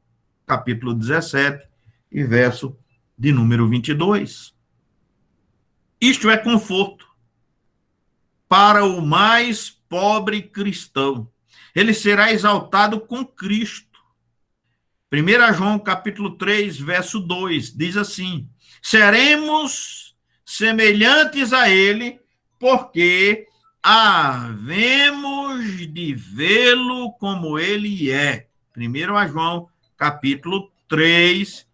capítulo 17, e verso de número 22. Isto é conforto para o mais pobre cristão. Ele será exaltado com Cristo. 1 João, capítulo 3, verso 2, diz assim: seremos semelhantes a ele, porque havemos de vê-lo como ele é. 1 João, capítulo 3,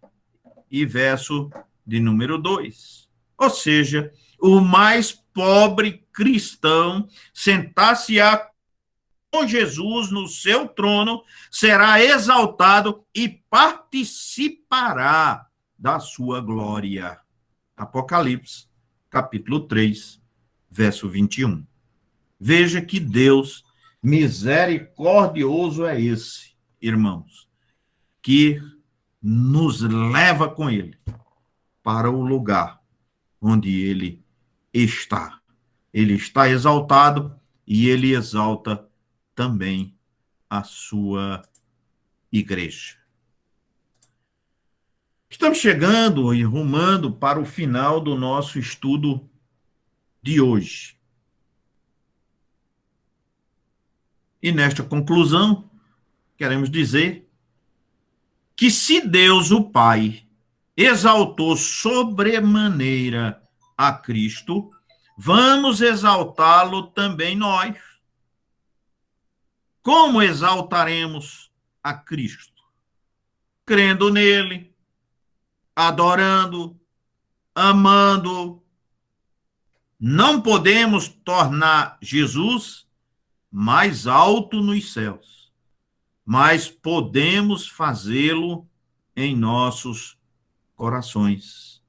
e verso de número 2. Ou seja, o mais pobre cristão sentar-se-á com Jesus no seu trono, será exaltado e participará da sua glória. Apocalipse, capítulo 3, verso 21. Veja que Deus misericordioso é esse, irmãos, que nos leva com ele para o lugar onde ele está. Ele está exaltado e ele exalta também a sua igreja. Estamos chegando e rumando para o final do nosso estudo de hoje. E nesta conclusão, queremos dizer que se Deus, o Pai, exaltou sobremaneira a Cristo, vamos exaltá-lo também nós. Como exaltaremos a Cristo? Crendo nele, adorando, amando. Não podemos tornar Jesus mais alto nos céus, mas podemos fazê-lo em nossos corações.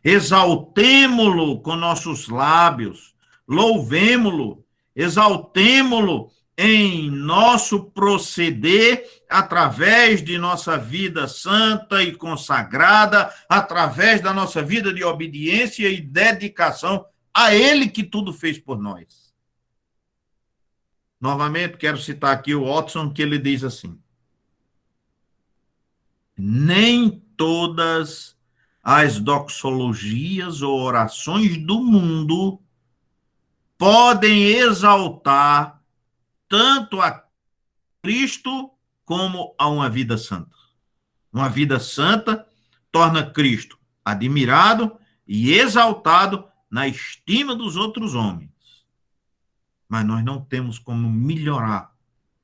Exaltemo-lo com nossos lábios, louvemo-lo, exaltemo-lo em nosso proceder, através de nossa vida santa e consagrada, através da nossa vida de obediência e dedicação a Ele que tudo fez por nós. Novamente, quero citar aqui o Watson, que ele diz assim: nem todas as doxologias ou orações do mundo podem exaltar tanto a Cristo como a uma vida santa. Uma vida santa torna Cristo admirado e exaltado na estima dos outros homens. Mas nós não temos como melhorar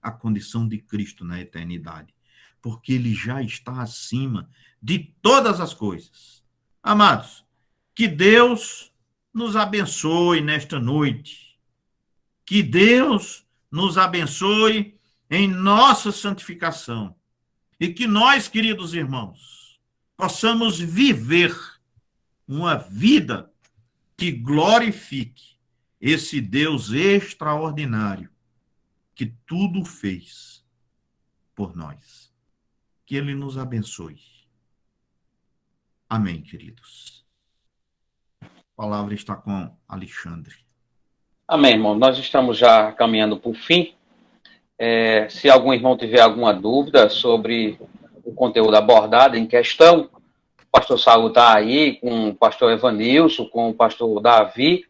a condição de Cristo na eternidade, porque ele já está acima de todas as coisas. Amados, que Deus nos abençoe nesta noite. Que Deus nos abençoe em nossa santificação. E que nós, queridos irmãos, possamos viver uma vida que glorifique esse Deus extraordinário que tudo fez por nós. Que ele nos abençoe. Amém, queridos. A palavra está com Alexandre. Amém, irmão. Nós estamos já caminhando para o fim. Se algum irmão tiver alguma dúvida sobre o conteúdo abordado em questão, o pastor Saul está aí, com o pastor Evanilson, com o pastor Davi,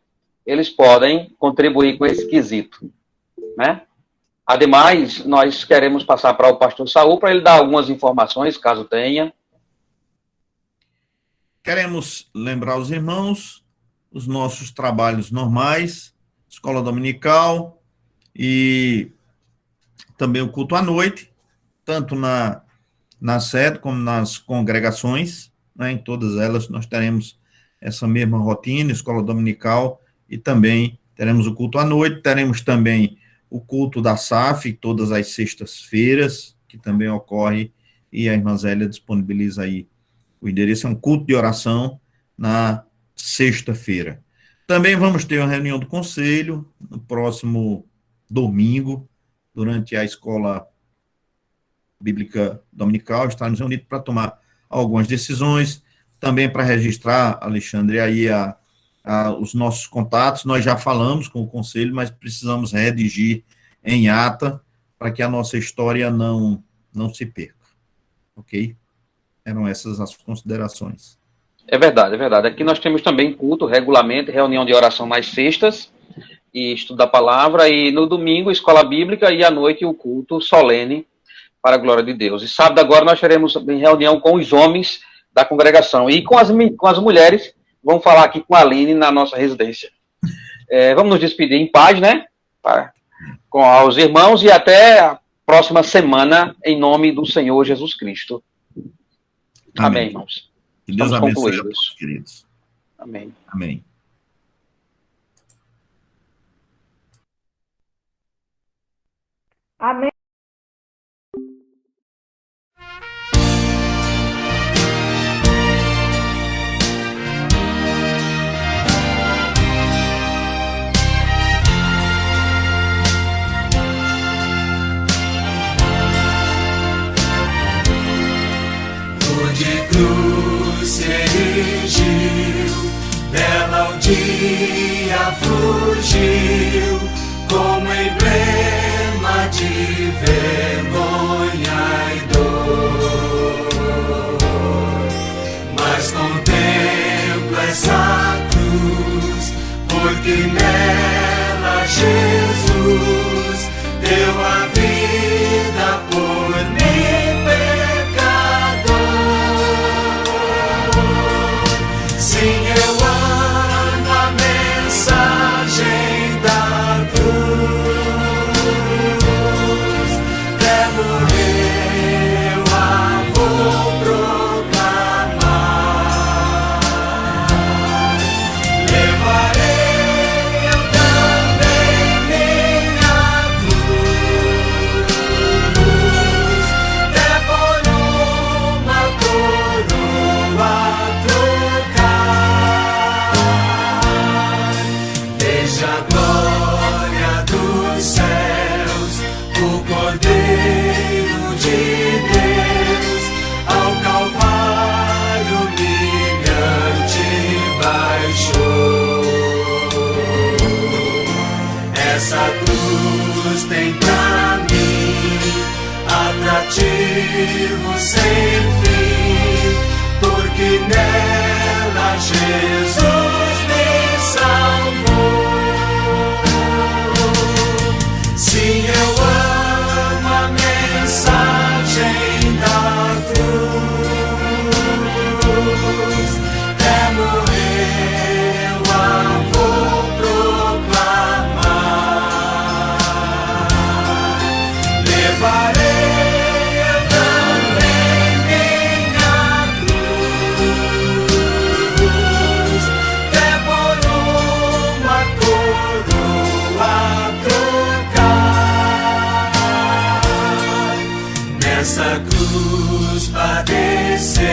eles podem contribuir com esse quesito, né? Ademais, nós queremos passar para o pastor Saul para ele dar algumas informações, caso tenha. Queremos lembrar os irmãos os nossos trabalhos normais, escola dominical e também o culto à noite, tanto na sede como nas congregações, né? Em todas elas nós teremos essa mesma rotina, escola dominical, e também teremos o culto à noite, teremos também o culto da SAF, todas as sextas-feiras, que também ocorre, e a irmã Zélia disponibiliza aí o endereço, é um culto de oração na sexta-feira. Também vamos ter uma reunião do conselho no próximo domingo, durante a escola bíblica dominical, estaremos reunidos para tomar algumas decisões, também para registrar, Alexandre, aí os nossos contatos. Nós já falamos com o conselho, mas precisamos redigir em ata para que a nossa história não se perca, ok? Eram essas as considerações. É verdade, é verdade. Aqui nós temos também culto, regulamento, reunião de oração nas sextas, e estudo da palavra, e no domingo, escola bíblica, e à noite o culto solene para a glória de Deus. E sábado agora nós teremos reunião com os homens da congregação, e com as mulheres, vamos falar aqui com a Aline na nossa residência. Vamos nos despedir em paz, né? Com os irmãos, e até a próxima semana, em nome do Senhor Jesus Cristo. Amém, irmãos. Que Deus Estamos abençoe a concluídos. todos, queridos. Amém. Amém. Amém. dia fugiu como emblema de vergonha e dor. Mas contemplo essa cruz, porque nela Jesus deu a vida por mim, pecador. Sim, eu amo a mensagem da cruz. Até morrer eu a vou proclamar. Levarei eu também minha cruz, até por uma coroa trocar. Desde a glória dos céus, o Cordeiro de Deus ao Calvário humilhante baixou. Essa cruz tem pra mim atrativo sem fim, porque nela Jesus me salvou. Sim, eu amo a mensagem da cruz. Até morrer eu a vou proclamar. Levarei eu também minha cruz, até por uma coroa trocar. Nessa cruz padeceu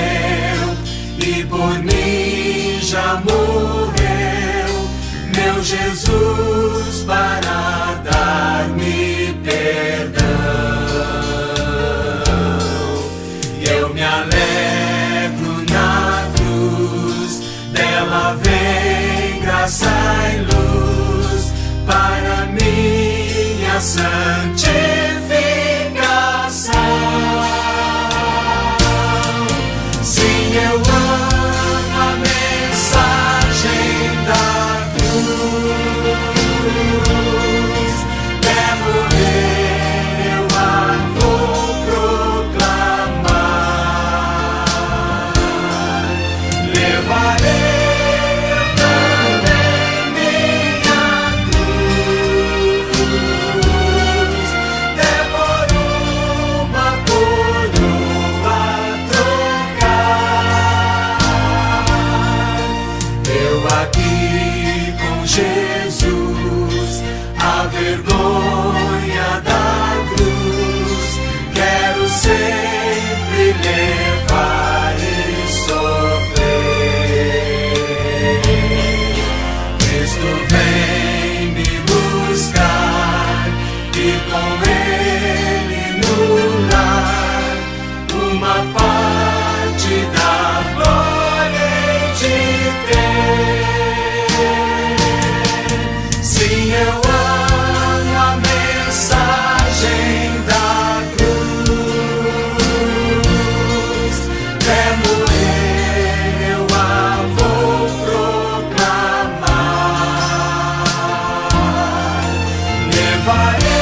e por mim já morreu meu Jesus para dar-me perdão. E eu me alegro na cruz, dela vem graça e luz para minha santificação. Sim, eu amo a mensagem da cruz. Até morrer eu a vou proclamar. Levarei eu também minha cruz, até por uma coroa trocar. Eu aqui com Jesus, a vergonha da cruz, quero sempre levar e sofrer. Cristo vem me buscar e com Ele no lar uma parte da glória hei de ter. Sim, eu amo a mensagem da cruz. Até morrer eu a vou proclamar. Levarei